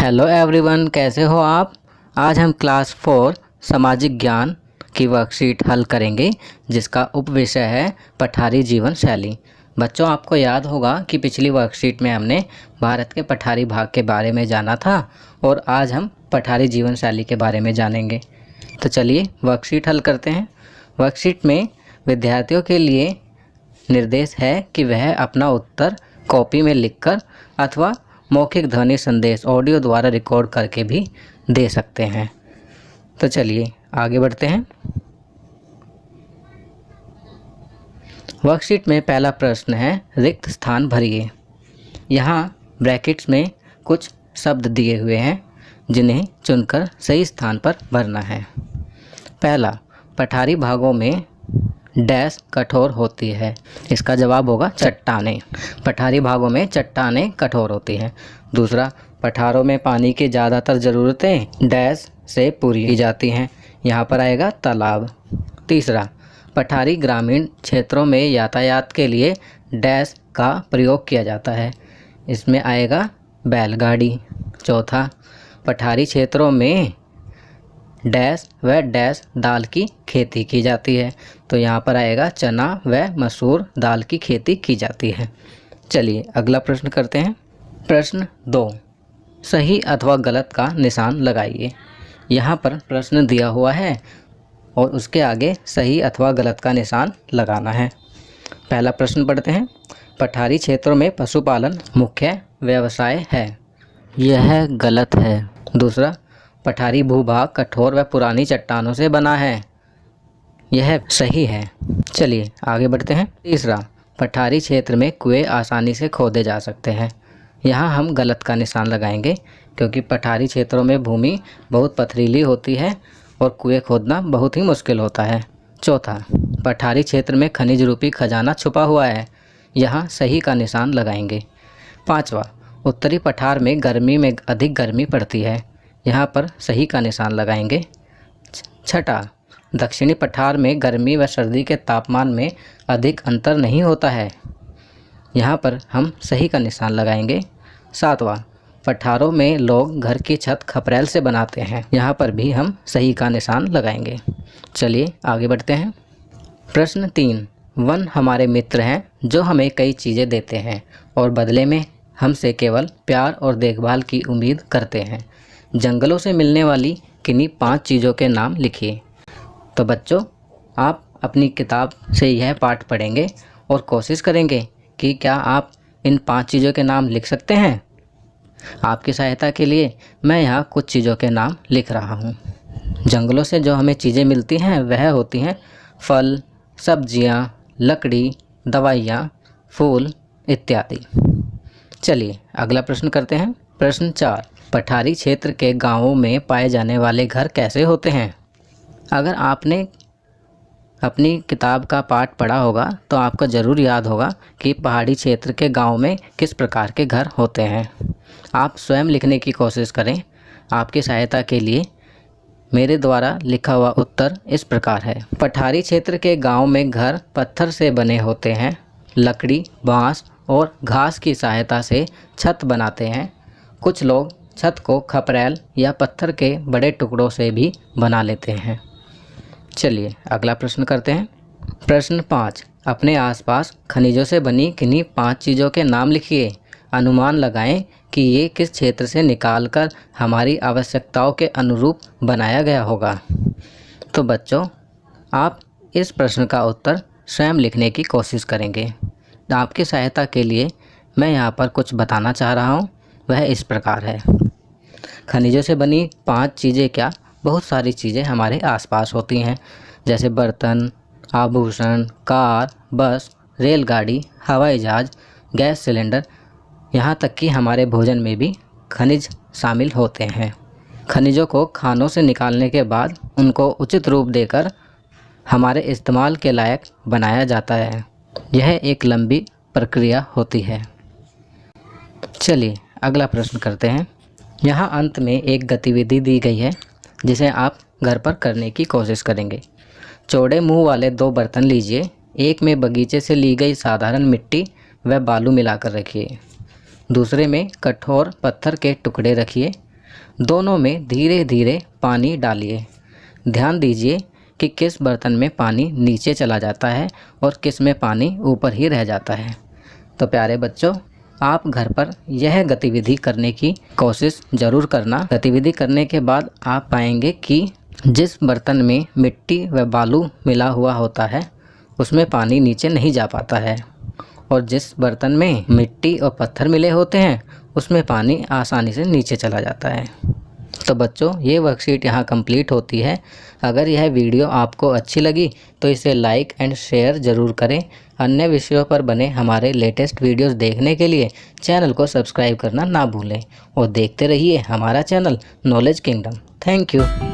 Hello everyone, कैसे हो आप। आज हम क्लास 4 सामाजिक ज्ञान की वर्कशीट हल करेंगे जिसका उपविषय है पठारी जीवन शैली। बच्चों, आपको याद होगा कि पिछली वर्कशीट में हमने भारत के पठारी भाग के बारे में जाना था और आज हम पठारी जीवन शैली के बारे में जानेंगे। तो चलिए वर्कशीट हल करते हैं। वर्कशीट में विद्यार्थियों के लिए निर्देश है कि वह अपना उत्तर कॉपी में लिखकर अथवा मौखिक ध्वनि संदेश ऑडियो द्वारा रिकॉर्ड करके भी दे सकते हैं। तो चलिए आगे बढ़ते हैं। वर्कशीट में पहला प्रश्न है रिक्त स्थान भरिए। यहाँ ब्रैकेट्स में कुछ शब्द दिए हुए हैं जिन्हें चुनकर सही स्थान पर भरना है। पहला, पठारी भागों में डैश कठोर होती है। इसका जवाब होगा चट्टानें। पठारी भागों में चट्टानें कठोर होती हैं। दूसरा, पठारों में पानी की ज़्यादातर ज़रूरतें डैश से पूरी की जाती हैं। यहाँ पर आएगा तालाब। तीसरा, पठारी ग्रामीण क्षेत्रों में यातायात के लिए डैश का प्रयोग किया जाता है। इसमें आएगा बैलगाड़ी। चौथा, पठारी क्षेत्रों में डैश व डैश दाल की खेती की जाती है। तो यहाँ पर आएगा चना व मसूर दाल की खेती की जाती है। चलिए अगला प्रश्न करते हैं। प्रश्न 2, सही अथवा गलत का निशान लगाइए। यहाँ पर प्रश्न दिया हुआ है और उसके आगे सही अथवा गलत का निशान लगाना है। पहला प्रश्न पढ़ते हैं। पठारी क्षेत्रों में पशुपालन मुख्य व्यवसाय है। यह गलत है। दूसरा, पठारी भूभाग कठोर व पुरानी चट्टानों से बना है। यह सही है। चलिए आगे बढ़ते हैं। तीसरा, पठारी क्षेत्र में कुएं आसानी से खोदे जा सकते हैं। यहाँ हम गलत का निशान लगाएंगे क्योंकि पठारी क्षेत्रों में भूमि बहुत पथरीली होती है और कुएं खोदना बहुत ही मुश्किल होता है। चौथा, पठारी क्षेत्र में खनिज रूपी खजाना छुपा हुआ है। यहाँ सही का निशान लगाएंगे। पाँचवा, उत्तरी पठार में गर्मी में अधिक गर्मी पड़ती है। यहाँ पर सही का निशान लगाएंगे। छठा, दक्षिणी पठार में गर्मी व सर्दी के तापमान में अधिक अंतर नहीं होता है। यहाँ पर हम सही का निशान लगाएंगे। सातवां, पठारों में लोग घर की छत खपरेल से बनाते हैं। यहाँ पर भी हम सही का निशान लगाएंगे। चलिए आगे बढ़ते हैं। प्रश्न 3, वन हमारे मित्र हैं जो हमें कई चीज़ें देते हैं और बदले में हमसे केवल प्यार और देखभाल की उम्मीद करते हैं। जंगलों से मिलने वाली किन्हीं 5 चीज़ों के नाम लिखिए। तो बच्चों, आप अपनी किताब से यह पाठ पढ़ेंगे और कोशिश करेंगे कि क्या आप इन 5 चीज़ों के नाम लिख सकते हैं। आपकी सहायता के लिए मैं यहाँ कुछ चीज़ों के नाम लिख रहा हूँ। जंगलों से जो हमें चीज़ें मिलती हैं वह होती हैं फल, सब्जियाँ, लकड़ी, दवाइयाँ, फूल इत्यादि। चलिए अगला प्रश्न करते हैं। प्रश्न 4, पठारी क्षेत्र के गांवों में पाए जाने वाले घर कैसे होते हैं। अगर आपने अपनी किताब का पाठ पढ़ा होगा तो आपको ज़रूर याद होगा कि पहाड़ी क्षेत्र के गांव में किस प्रकार के घर होते हैं। आप स्वयं लिखने की कोशिश करें। आपकी सहायता के लिए मेरे द्वारा लिखा हुआ उत्तर इस प्रकार है। पठारी क्षेत्र के गांव में घर पत्थर से बने होते हैं। लकड़ी, बाँस और घास की सहायता से छत बनाते हैं। कुछ लोग छत को खपरेल या पत्थर के बड़े टुकड़ों से भी बना लेते हैं। चलिए अगला प्रश्न करते हैं। प्रश्न 5, अपने आसपास खनिजों से बनी किन्हीं 5 चीज़ों के नाम लिखिए। अनुमान लगाएं कि ये किस क्षेत्र से निकालकर हमारी आवश्यकताओं के अनुरूप बनाया गया होगा। तो बच्चों, आप इस प्रश्न का उत्तर स्वयं लिखने की कोशिश करेंगे। आपकी सहायता के लिए मैं यहाँ पर कुछ बताना चाह रहा हूँ। वह इस प्रकार है। खनिजों से बनी 5 चीज़ें क्या, बहुत सारी चीज़ें हमारे आसपास होती हैं, जैसे बर्तन, आभूषण, कार, बस, रेलगाड़ी, हवाई जहाज़, गैस सिलेंडर, यहाँ तक कि हमारे भोजन में भी खनिज शामिल होते हैं। खनिजों को खानों से निकालने के बाद उनको उचित रूप देकर हमारे इस्तेमाल के लायक बनाया जाता है। यह एक लंबी प्रक्रिया होती है। चलिए अगला प्रश्न करते हैं। यहाँ अंत में एक गतिविधि दी गई है जिसे आप घर पर करने की कोशिश करेंगे। चौड़े मुंह वाले 2 बर्तन लीजिए। एक में बगीचे से ली गई साधारण मिट्टी व बालू मिलाकर रखिए। दूसरे में कठोर पत्थर के टुकड़े रखिए। दोनों में धीरे धीरे पानी डालिए। ध्यान दीजिए कि किस बर्तन में पानी नीचे चला जाता है और किस में पानी ऊपर ही रह जाता है। तो प्यारे बच्चों, आप घर पर यह गतिविधि करने की कोशिश ज़रूर करना। गतिविधि करने के बाद आप पाएंगे कि जिस बर्तन में मिट्टी व बालू मिला हुआ होता है उसमें पानी नीचे नहीं जा पाता है, और जिस बर्तन में मिट्टी और पत्थर मिले होते हैं उसमें पानी आसानी से नीचे चला जाता है। तो बच्चों, ये वर्कशीट यहाँ कंप्लीट होती है। अगर यह वीडियो आपको अच्छी लगी तो इसे लाइक एंड शेयर ज़रूर करें। अन्य विषयों पर बने हमारे लेटेस्ट वीडियोस देखने के लिए चैनल को सब्सक्राइब करना ना भूलें और देखते रहिए हमारा channel knowledge kingdom. Thank you.